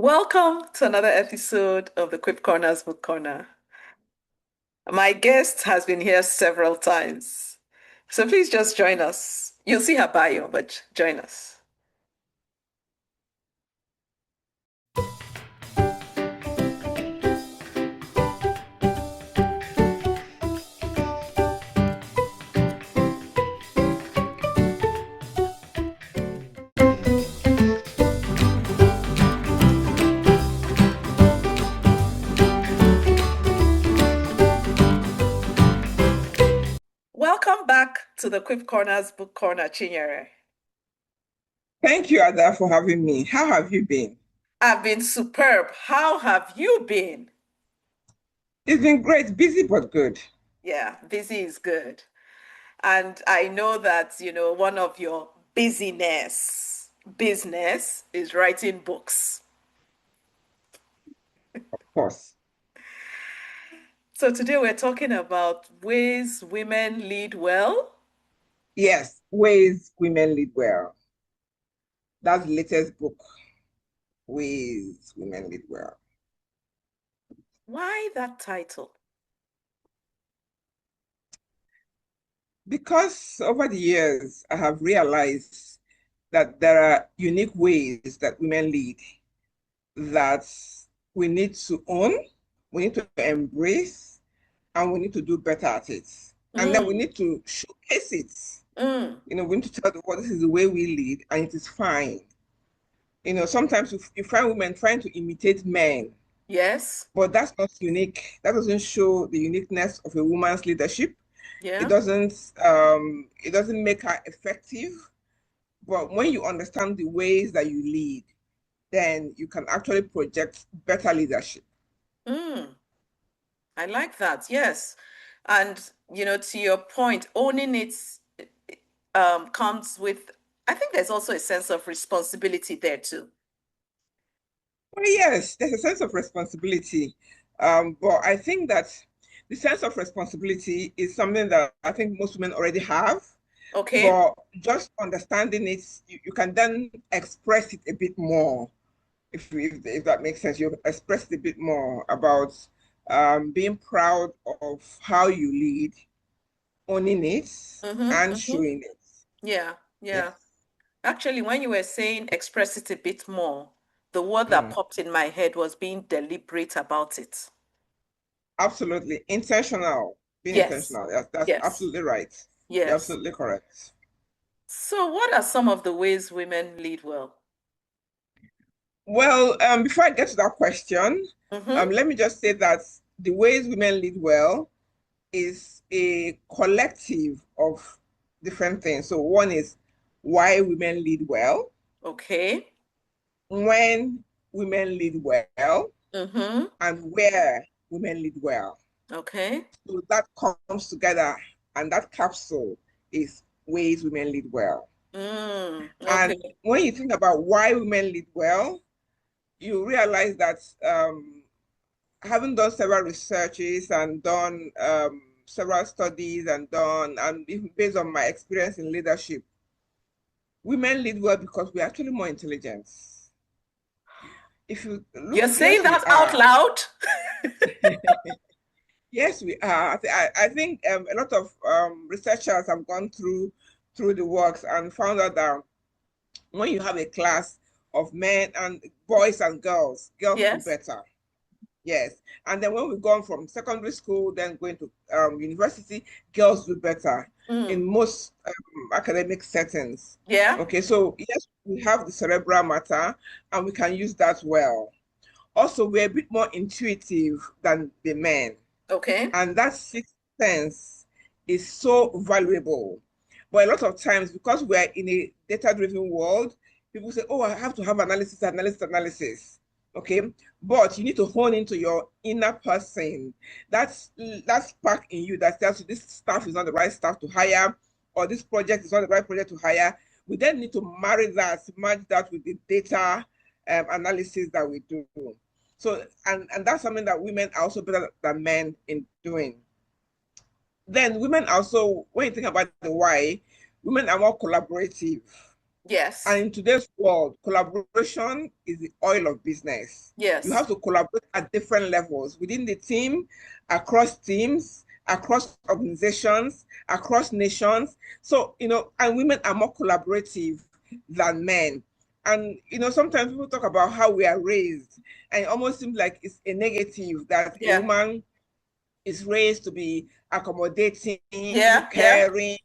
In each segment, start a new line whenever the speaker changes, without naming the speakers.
Welcome to another episode of the Quip Corners Book Corner. My guest has been here several times, so please just join us. You'll see her bio, but join us. Welcome back to the Quip Corners Book Corner, Chinyere.
Thank you, Ada, for having me. How have you been?
I've been superb. How have you been?
It's been great, busy but good.
Yeah, busy is good. And I know that, one of your business is writing books.
Of course.
So today we're talking about ways women lead well.
Yes, Ways Women Lead Well. That's the latest book, Ways Women Lead Well.
Why that title?
Because over the years, I have realized that there are unique ways that women lead that we need to own, we need to embrace, and we need to do better at it. And then we
Mm,
need to showcase it.
mm,
We need to tell the world this is the way we lead, and it is fine. Sometimes you find women trying to imitate men,
yes.
but that's not unique. That doesn't show the uniqueness of a woman's leadership. It
Yeah.
doesn't it doesn't make her effective. But when you understand the ways that you lead, then you can actually project better leadership.
Mm, I like that. Yes. And, to your point, owning it comes with, I think there's also a sense of responsibility there too.
Well, yes, there's a sense of responsibility. But I think that the sense of responsibility is something that I think most women already have.
Okay.
But just understanding it, you can then express it a bit more, if that makes sense. You express it a bit more about being proud of how you lead, owning it,
Mm-hmm,
and
mm-hmm.
showing it.
Yeah, yeah.
Yes.
Actually, when you were saying express it a bit more, the word that
Mm,
popped in my head was being deliberate about it.
absolutely. Intentional, being
Yes,
intentional. That's
yes,
absolutely right. You're
yes.
absolutely correct.
So, what are some of the ways women lead well?
Well, before I get to that question,
Mm-hmm.
let me just say that the ways women lead well is a collective of different things. So one is why women lead well,
Okay.
when women lead well,
Mm-hmm.
and where women lead well.
Okay.
So that comes together, and that capsule is ways women lead well. And
Okay.
when you think about why women lead well, you realize that having done several researches and done several studies and even based on my experience in leadership, women lead well because we're actually more intelligent. If you look,
You're saying
yes, we
that out
are.
loud?
Yes, we are. I think a lot of researchers have gone through the works and found out that when you have a class of men and boys and girls do
Yes.
better. Yes. And then when we've gone from secondary school, then going to university, girls do better
Mm.
in most academic settings.
Yeah.
Okay, so yes, we have the cerebral matter and we can use that well. Also, we're a bit more intuitive than the men.
Okay.
And that sixth sense is so valuable. But a lot of times, because we're in a data-driven world, people say, oh, I have to have analysis. Okay. But you need to hone into your inner person. That spark in you that tells you this staff is not the right staff to hire, or this project is not the right project to hire. We then need to match that with the data analysis that we do. So, and that's something that women are also better than men in doing. Then women also, when you think about the why, women are more collaborative.
Yes.
And in today's world, collaboration is the oil of business. You
Yes.
have to collaborate at different levels within the team, across teams, across organizations, across nations. So, and women are more collaborative than men. And, sometimes people talk about how we are raised, and it almost seems like it's a negative that a
Yeah.
woman is raised to be accommodating,
Yeah. Yeah.
caring.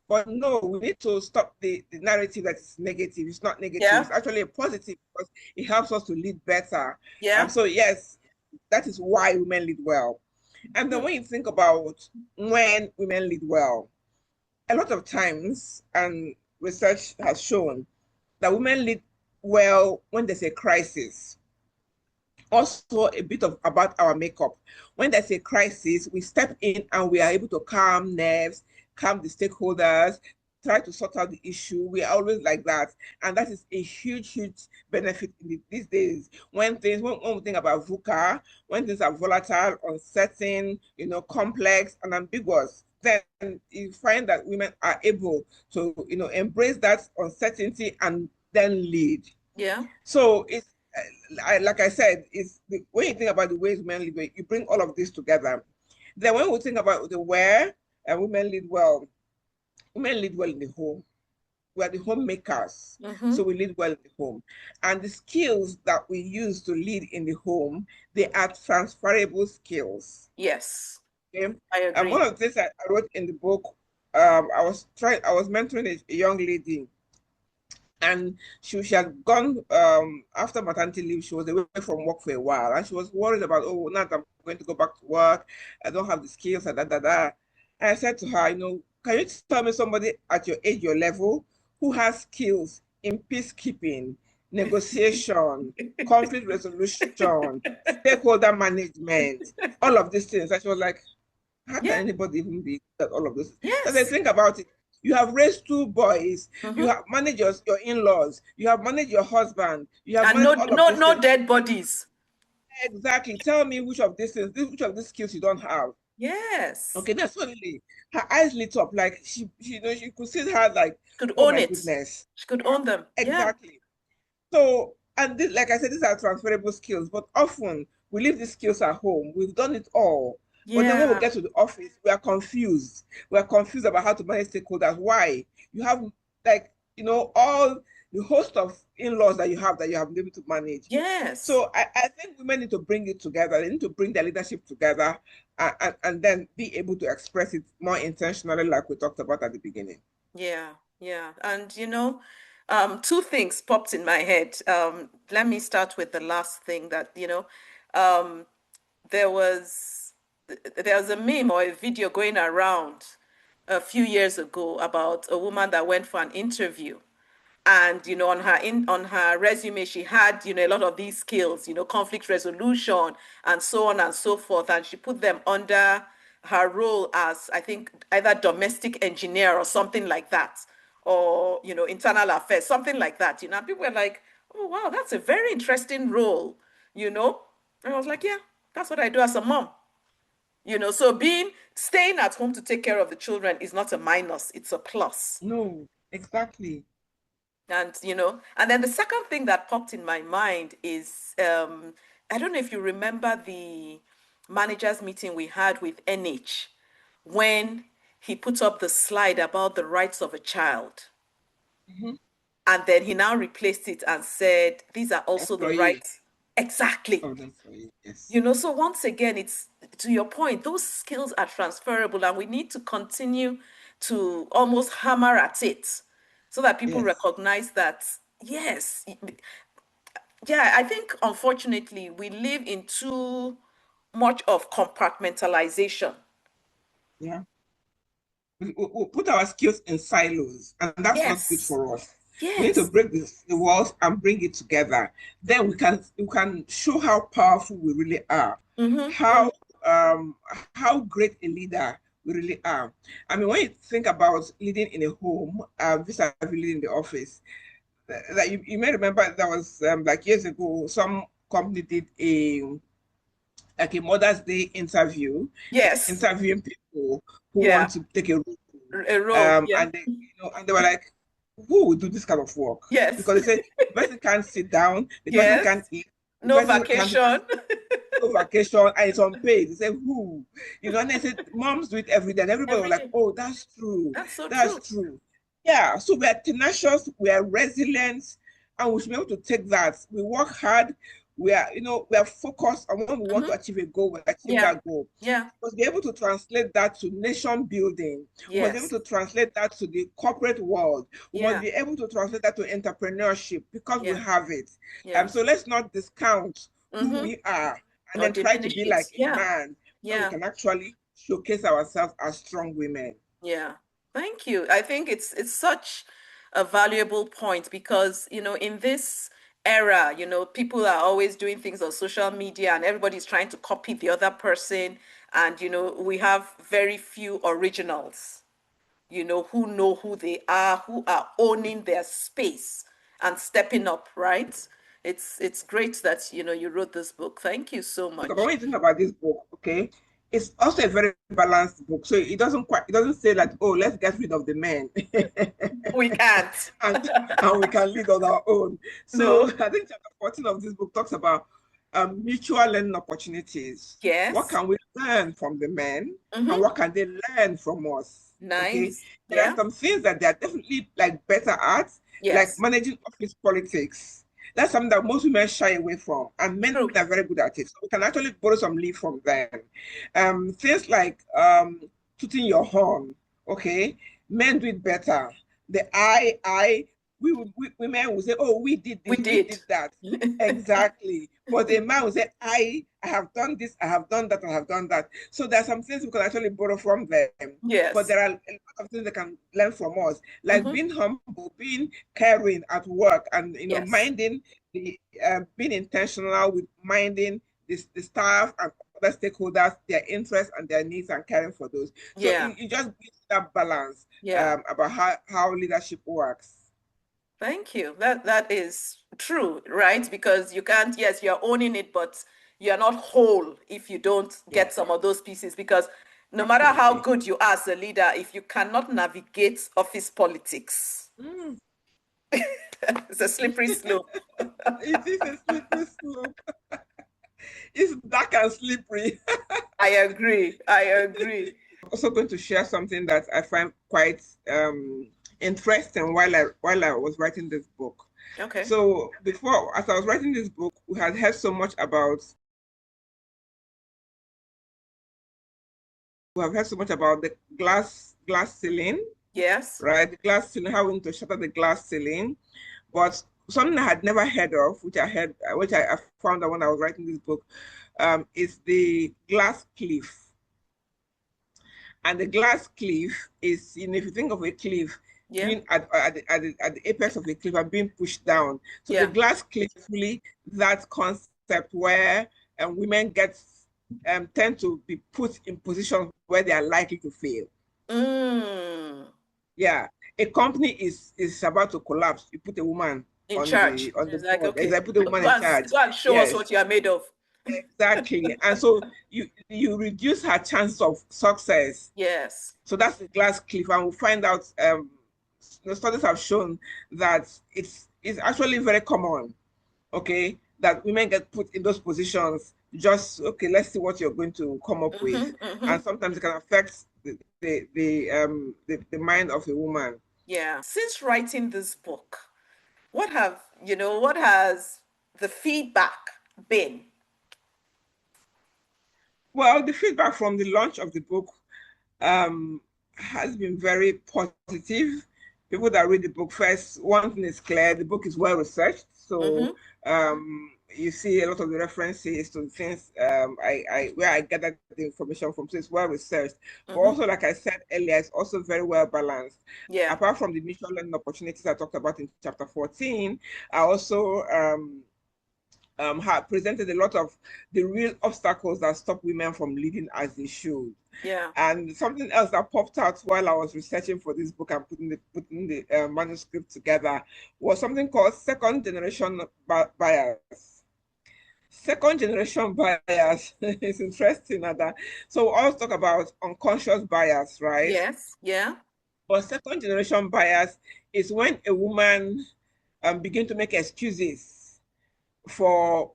But no, we need to stop the narrative that is negative. It's not negative.
Yeah.
It's actually a positive because it helps us to lead better.
Yeah.
So yes, that is why women lead well. And then
Hmm.
when you think about when women lead well, a lot of times, and research has shown that women lead well when there's a crisis. Also a bit of about our makeup. When there's a crisis, we step in and we are able to calm nerves, calm the stakeholders, try to sort out the issue. We are always like that. And that is a huge, huge benefit these days. When we think about VUCA, when things are volatile, uncertain, complex and ambiguous, then you find that women are able to, embrace that uncertainty and then lead.
Yeah.
So like I said, when you think about the ways women lead, you bring all of this together. Then when we think about the where women lead well in the home. We are the homemakers, so
Hmm.
we lead well in the home. And the skills that we use to lead in the home, they are transferable skills.
Yes.
Okay,
I
and one
agree.
of the things I wrote in the book, I was mentoring a young lady, and she had gone after maternity leave. She was away from work for a while, and she was worried about, oh, now that I'm going to go back to work, I don't have the skills and da. And I said to her, can you tell me somebody at your age, your level, who has skills in peacekeeping, negotiation, conflict resolution, stakeholder management, all of these things? And she was like, how can
Yeah.
anybody even be good at all of this? So they
Yes.
think about it. You have raised two boys. You
Hmm.
have managed your in-laws. You have managed your husband. You have
And
managed
no,
all of
no,
these
no
things.
dead bodies.
Exactly. Tell me which of these things, which of these skills you don't have.
Yes.
Okay, that's suddenly her eyes lit up. Like she could see her like,
Could
oh
own
my
it.
goodness.
She could own them. Yeah.
Exactly. So, and this, like I said, these are transferable skills, but often we leave these skills at home. We've done it all. But then when we
Yeah.
get to the office, we are confused. We are confused about how to manage stakeholders. Why? You have like, all the host of in-laws that you have been able to manage.
Yes.
So I think women need to bring it together. They need to bring their leadership together and then be able to express it more intentionally, like we talked about at the beginning.
Yeah. Yeah. And two things popped in my head. Let me start with the last thing that, um, there was there was a meme or a video going around a few years ago about a woman that went for an interview, and on her resume she had a lot of these skills, conflict resolution and so on and so forth, and she put them under her role as, I think, either domestic engineer or something like that, or internal affairs, something like that, and people were like, oh wow, that's a very interesting role, you know and I was like, yeah, that's what I do as a mom. So being staying at home to take care of the children is not a minus, it's a plus.
No, exactly.
And then the second thing that popped in my mind is, I don't know if you remember the managers meeting we had with NH when he put up the slide about the rights of a child.
Mhm.
And then he now replaced it and said, these are also the
Employees
rights. Exactly.
of the employee. Yes.
So once again, it's to your point, those skills are transferable, and we need to continue to almost hammer at it so that people
Yes.
recognize that, yes, yeah, I think unfortunately we live in too much of compartmentalization.
Yeah. We put our skills in silos, and that's not good
Yes,
for us. We need to
yes.
break the walls and bring it together. Then we can show how powerful we really are,
Mm-hmm, mm-hmm.
how um how great a leader we really are. I mean, when you think about leading in a home, vis-a-vis leading in the office, that you may remember that was like years ago, some company did a Mother's Day interview,
Yes,
interviewing people who
yeah,
want to take a role.
a role, yeah.
And they were like, who will do this kind of work?
Yes.
Because they say the person can't sit down, the person
Yes.
can't eat, the
No
person can't do
vacation.
no vacation, and it's unpaid. They say who? And they said moms do it every day, and everybody was
Every
like,
day.
oh, that's true.
That's so
That's
true.
true. Yeah. So we are tenacious, we are resilient, and we should be able to take that. We work hard, we are focused, and when we want to
Hmm.
achieve a goal, we achieve
Yeah.
that goal.
Yeah.
We must be able to translate that to nation building. We must be able
Yes.
to translate that to the corporate world. We must
Yeah.
be able to translate that to entrepreneurship because we
Yeah.
have it.
Yeah.
So let's not discount who
Hmm.
we are and
Or
then try to
diminish
be
it.
like a
Yeah.
man when we
Yeah.
can actually showcase ourselves as strong women.
Yeah. Thank you. I think it's such a valuable point because, in this era, people are always doing things on social media and everybody's trying to copy the other person. And, we have very few originals, who know who they are, who are owning their space and stepping up, right? It's great that, you wrote this book. Thank you so
But
much.
when you think about this book, okay, it's also a very balanced book. So it doesn't say that, oh, let's get rid of the men.
We can't.
and, and we can lead on our own. So
No.
I think chapter 14 of this book talks about mutual learning opportunities. What
Yes.
can we learn from the men and
Mm-hmm.
what can they learn from us? Okay.
Nice.
There are
Yeah.
some things that they are definitely like better at, like
Yes.
managing office politics. That's something that most women shy away from, and men
True.
are very good at it. So we can actually borrow some lead from them. Things like tooting your horn, okay? Men do it better. The we women will say, oh, we did
We
this, we
did.
did that. Exactly. But a man will say, I have done this, I have done that, I have done that. So there are some things we can actually borrow from them. But
Yes.
there are a lot of things they can learn from us, like
Mm-hmm.
being humble, being caring at work, and
Yes.
minding the being intentional with minding the staff and other stakeholders, their interests and their needs, and caring for those. So
Yeah.
it just gives that balance
Yeah.
about how leadership works.
Thank you. That is true, right? Because you can't, yes, you're owning it, but you're not whole if you don't
Yeah,
get some of those pieces. Because no matter how
absolutely.
good you are as a leader, if you cannot navigate office politics,
Mm.
it's a slippery slope.
It is a slippery slope. It's dark and slippery.
I agree. I agree.
Also going to share something that I find quite interesting while I was writing this book.
Okay.
So before, as I was writing this book, we had heard so much about we have heard so much about the glass ceiling,
Yes.
right? The glass ceiling, how we need to shatter the glass ceiling. But something I had never heard of, which I found out when I was writing this book, is the glass cliff. And the glass cliff is, if you think of a cliff
Yeah.
being at the apex of a cliff and being pushed down. So the
Yeah.
glass cliff is really that concept where women tend to be put in positions where they are likely to fail.
Mm.
Yeah, a company is about to collapse. You put a woman
In
on
charge.
the
It's like,
board.
okay,
Exactly, put a woman
go
in
and
charge.
go and show us
Yes,
what you are made of.
exactly. And so you reduce her chance of success.
Yes.
So that's the glass cliff, and we'll find out. The studies have shown that it's actually very common. Okay, that women get put in those positions. Just okay, let's see what you're going to come up with,
Mm-hmm. Mm-hmm.
and sometimes it can affect the mind of a woman.
Yeah. Since writing this book, what has the feedback been?
Well, the feedback from the launch of the book um, has been very positive. People that read the book first, one thing is clear: the book is well researched. So
Mm-hmm.
you see a lot of the references to things I where I gathered the information from. So it's well researched, but
Mm-hmm.
also, like I said earlier, it's also very well balanced.
Yeah.
Apart from the mutual learning opportunities I talked about in chapter 14, I also have presented a lot of the real obstacles that stop women from leading as they should.
Yeah.
And something else that popped out while I was researching for this book and putting the manuscript together was something called second generation bias. Second generation bias is interesting. That so we always talk about unconscious bias, right?
Yes. Yeah.
But second generation bias is when a woman begin to make excuses for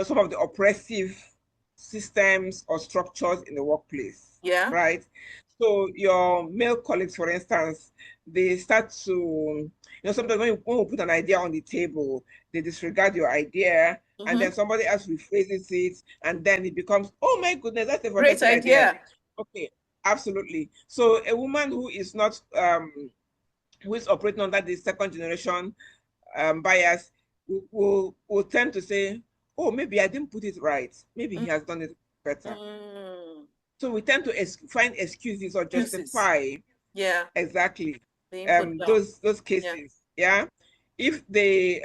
some of the oppressive systems or structures in the workplace,
Yeah.
right? So your male colleagues, for instance, they start to, sometimes when we put an idea on the table, they disregard your idea, and then
Mm-hmm.
somebody else rephrases it, and then it becomes, oh my goodness, that's a
Great
fantastic idea.
idea.
Okay, absolutely. So a woman who is operating under the second generation bias will tend to say, oh, maybe I didn't put it right. Maybe he has done it better.
Mm-hmm.
So we tend to find excuses or
Excuses.
justify
Yeah.
exactly
Being put down.
those
Yeah.
cases. Yeah. If they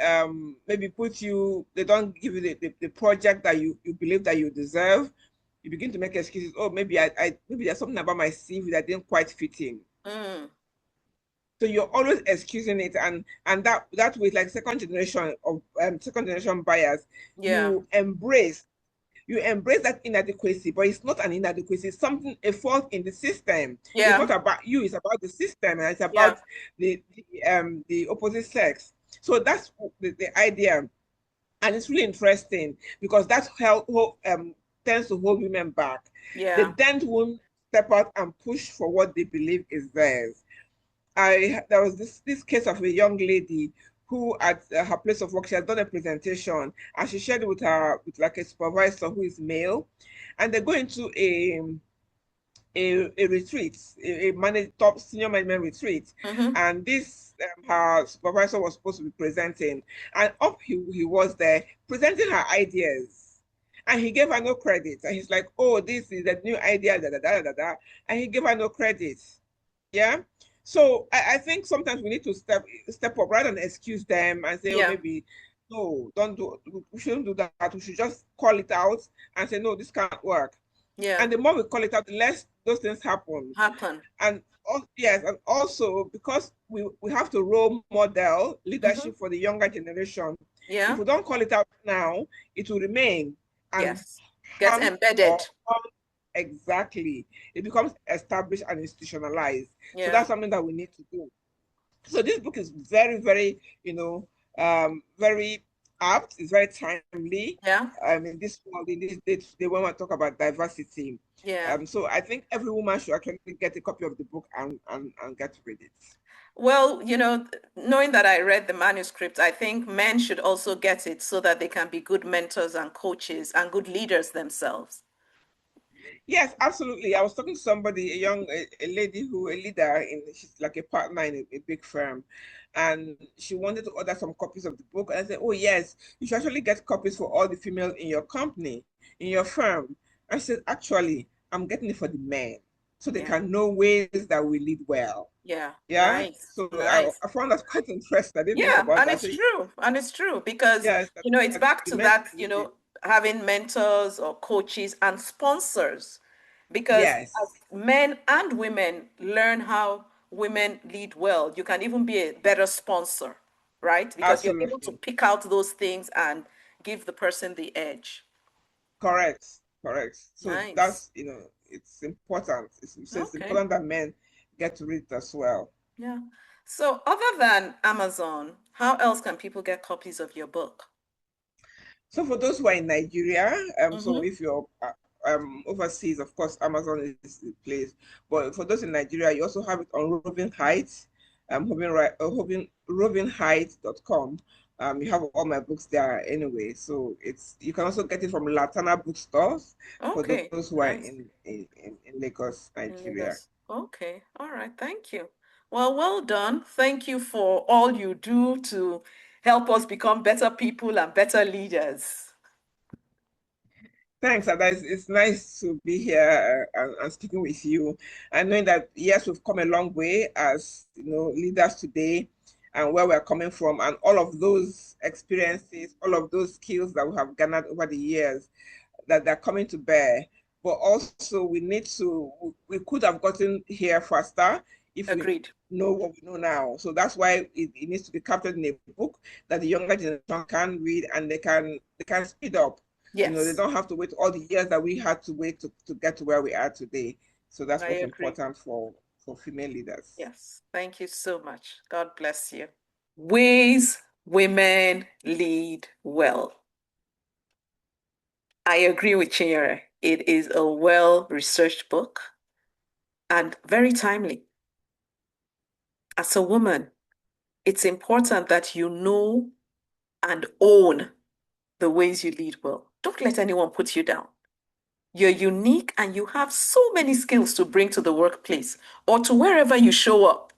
maybe they don't give you the project that you believe that you deserve, you begin to make excuses. Oh, maybe there's something about my CV that didn't quite fit in.
Mm.
So you're always excusing it, and that with like second generation bias,
Yeah.
you embrace you embrace that inadequacy, but it's not an inadequacy, it's something, a fault in the system. It's
Yeah.
not about you, it's about the system, and it's
Yeah.
about the opposite sex. So that's the idea. And it's really interesting because that tends to hold women back. They
Yeah.
then won't step out and push for what they believe is theirs. There was this case of a young lady who at her place of work, she had done a presentation and she shared it with like a supervisor who is male, and they go into a retreat, top senior management retreat,
Mm-hmm.
and this her supervisor was supposed to be presenting, and up he was there presenting her ideas, and he gave her no credit, and he's like, oh, this is a new idea, da da da da da, and he gave her no credit. Yeah. So I think sometimes we need to step up rather than excuse them and say, oh,
Yeah.
maybe no, don't do we shouldn't do that. We should just call it out and say, no, this can't work.
Yeah.
And the more we call it out, the less those things happen.
Happen.
And yes, and also because we have to role model
Mm-hmm.
leadership for the younger generation. If
Yeah.
we don't call it out now, it will remain and
Yes. Gets
harm or
embedded.
harm exactly. It becomes established and institutionalized. So
Yeah.
that's something that we need to do. So this book is very, very, very apt. It's very timely.
Yeah.
In this world, in this day, they want to talk about diversity.
Yeah.
So I think every woman should actually get a copy of the book and get to read it.
Well, knowing that I read the manuscript, I think men should also get it so that they can be good mentors and coaches and good leaders themselves.
Yes, absolutely. I was talking to somebody, a lady a leader she's like a partner in a big firm, and she wanted to order some copies of the book. And I said, oh yes, you should actually get copies for all the females in your company, in your firm. I said, actually, I'm getting it for the men so they
Yeah.
can know ways that we lead well.
Yeah.
Yeah.
Nice.
So
Nice.
I found that quite interesting. I didn't think
Yeah,
about
and
that.
it's
So
true. And it's true because,
yes,
it's back
the
to
men
that,
should read it.
having mentors or coaches and sponsors. Because as
Yes,
men and women learn how women lead well, you can even be a better sponsor, right? Because you're able to
absolutely.
pick out those things and give the person the edge.
Correct, correct. So
Nice.
that's, it's important. So it's
Okay.
important that men get to read it as well.
Yeah. So other than Amazon, how else can people get copies of your book?
So for those who are in Nigeria, so
Mm-hmm.
if you're overseas, of course, Amazon is the place. But for those in Nigeria, you also have it on Robin Heights, robinheights.com. You have all my books there anyway. So you can also get it from Latana bookstores for
Okay.
those who are
Nice.
in Lagos,
In
Nigeria.
Lagos. Okay. All right. Thank you. Well done. Thank you for all you do to help us become better people and better leaders.
Thanks, Ada. It's nice to be here and speaking with you, and knowing that yes, we've come a long way as leaders today, and where we're coming from, and all of those experiences, all of those skills that we have garnered over the years, that they're coming to bear. But also, we could have gotten here faster if we
Agreed.
know what we know now. So that's why it needs to be captured in a book that the younger generation can read and they can speed up. They
Yes,
don't have to wait all the years that we had to wait to get to where we are today. So that's
I
what's
agree.
important for female leaders.
Yes. Thank you so much. God bless you. Ways women lead well. I agree with Chinyere. It is a well-researched book and very timely. As a woman, it's important that you know and own the ways you lead well. Don't let anyone put you down. You're unique and you have so many skills to bring to the workplace or to wherever you show up.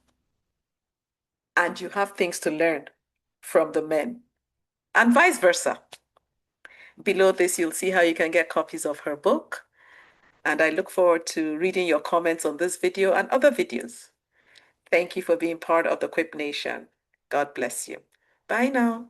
And you have things to learn from the men and vice versa. Below this, you'll see how you can get copies of her book. And I look forward to reading your comments on this video and other videos. Thank you for being part of the Quip Nation. God bless you. Bye now.